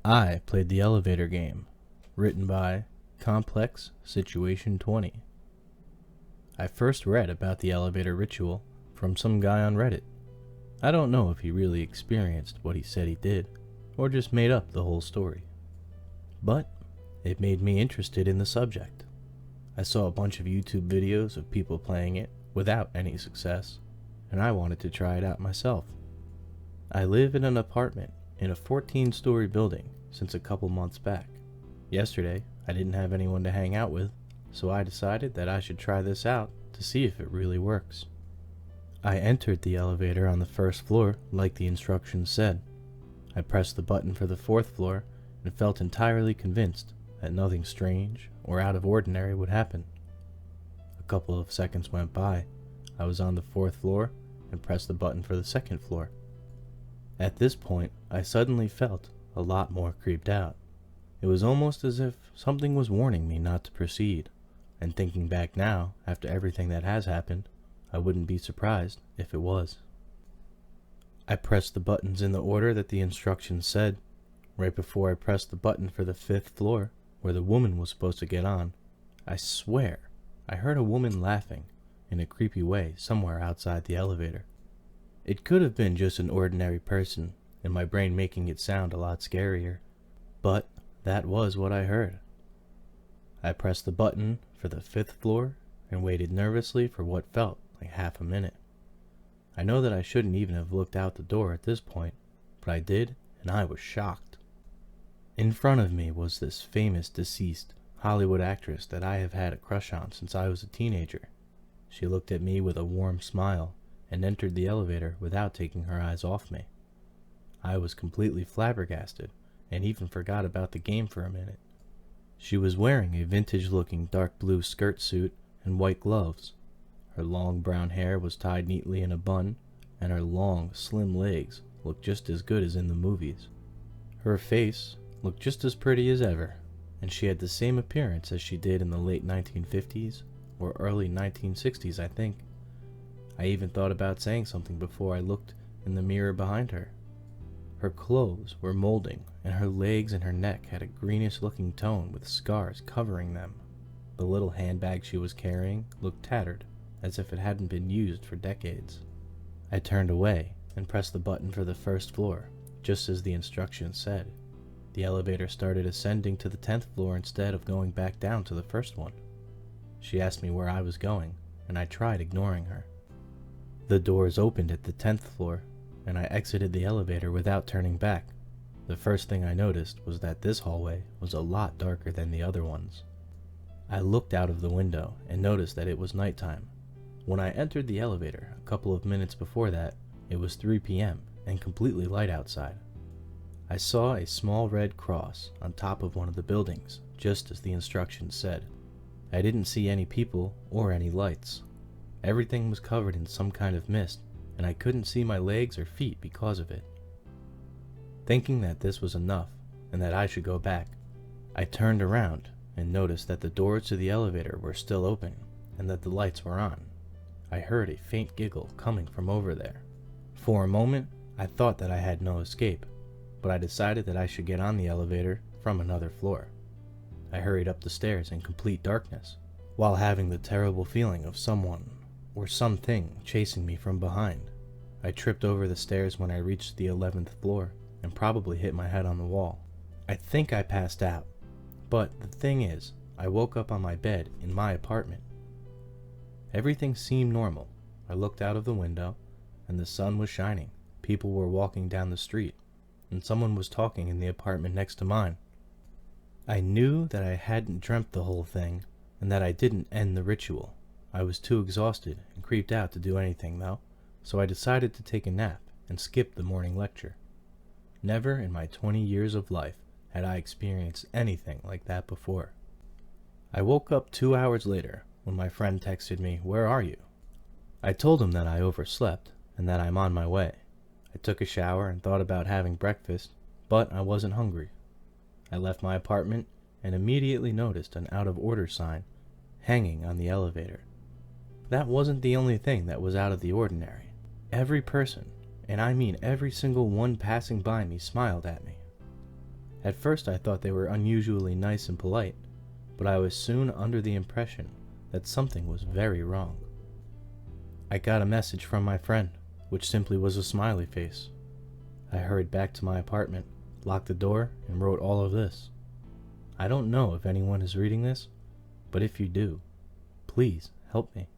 I played the elevator game, written by Complex Situation 20. I first read about the elevator ritual from some guy on Reddit. I don't know if he really experienced what he said he did, or just made up the whole story. But it made me interested in the subject. I saw a bunch of YouTube videos of people playing it without any success, and I wanted to try it out myself. I live in an apartment in a 14-story building since a couple months back. Yesterday, I didn't have anyone to hang out with, so I decided that I should try this out to see if it really works. I entered the elevator on the first floor like the instructions said. I pressed the button for the fourth floor and felt entirely convinced that nothing strange or out of ordinary would happen. A couple of seconds went by. I was on the fourth floor and pressed the button for the second floor. At this point, I suddenly felt a lot more creeped out. It was almost as if something was warning me not to proceed, and thinking back now, after everything that has happened, I wouldn't be surprised if it was. I pressed the buttons in the order that the instructions said. Right before I pressed the button for the fifth floor, where the woman was supposed to get on, I swear I heard a woman laughing in a creepy way somewhere outside the elevator. It could have been just an ordinary person, and my brain making it sound a lot scarier, but that was what I heard. I pressed the button for the fifth floor and waited nervously for what felt like half a minute. I know that I shouldn't even have looked out the door at this point, but I did, and I was shocked. In front of me was this famous deceased Hollywood actress that I have had a crush on since I was a teenager. She looked at me with a warm smile and entered the elevator without taking her eyes off me. I was completely flabbergasted and even forgot about the game for a minute. She was wearing a vintage-looking dark blue skirt suit and white gloves. Her long brown hair was tied neatly in a bun, and her long, slim legs looked just as good as in the movies. Her face looked just as pretty as ever, and she had the same appearance as she did in the late 1950s or early 1960s, I think. I even thought about saying something before I looked in the mirror behind her. Her clothes were molding, and her legs and her neck had a greenish-looking tone with scars covering them. The little handbag she was carrying looked tattered, as if it hadn't been used for decades. I turned away and pressed the button for the first floor, just as the instructions said. The elevator started ascending to the 10th floor instead of going back down to the first one. She asked me where I was going, and I tried ignoring her. The doors opened at the 10th floor, and I exited the elevator without turning back. The first thing I noticed was that this hallway was a lot darker than the other ones. I looked out of the window and noticed that it was nighttime. When I entered the elevator a couple of minutes before that, it was 3 p.m. and completely light outside. I saw a small red cross on top of one of the buildings, just as the instructions said. I didn't see any people or any lights. Everything was covered in some kind of mist, and I couldn't see my legs or feet because of it. Thinking that this was enough, and that I should go back, I turned around and noticed that the doors to the elevator were still open, and that the lights were on. I heard a faint giggle coming from over there. For a moment, I thought that I had no escape, but I decided that I should get on the elevator from another floor. I hurried up the stairs in complete darkness, while having the terrible feeling of someone or something chasing me from behind. I tripped over the stairs when I reached the 11th floor and probably hit my head on the wall. I think I passed out, but the thing is, I woke up on my bed in my apartment. Everything seemed normal. I looked out of the window, and the sun was shining. People were walking down the street, and someone was talking in the apartment next to mine. I knew that I hadn't dreamt the whole thing, and that I didn't end the ritual. I was too exhausted and creeped out to do anything, though, so I decided to take a nap and skip the morning lecture. Never in my 20 years of life had I experienced anything like that before. I woke up 2 hours later when my friend texted me, "Where are you?" I told him that I overslept and that I'm on my way. I took a shower and thought about having breakfast, but I wasn't hungry. I left my apartment and immediately noticed an out-of-order sign hanging on the elevator. That wasn't the only thing that was out of the ordinary. Every person, and I mean every single one passing by me, smiled at me. At first I thought they were unusually nice and polite, but I was soon under the impression that something was very wrong. I got a message from my friend, which simply was a smiley face. I hurried back to my apartment, locked the door, and wrote all of this. I don't know if anyone is reading this, but if you do, please help me.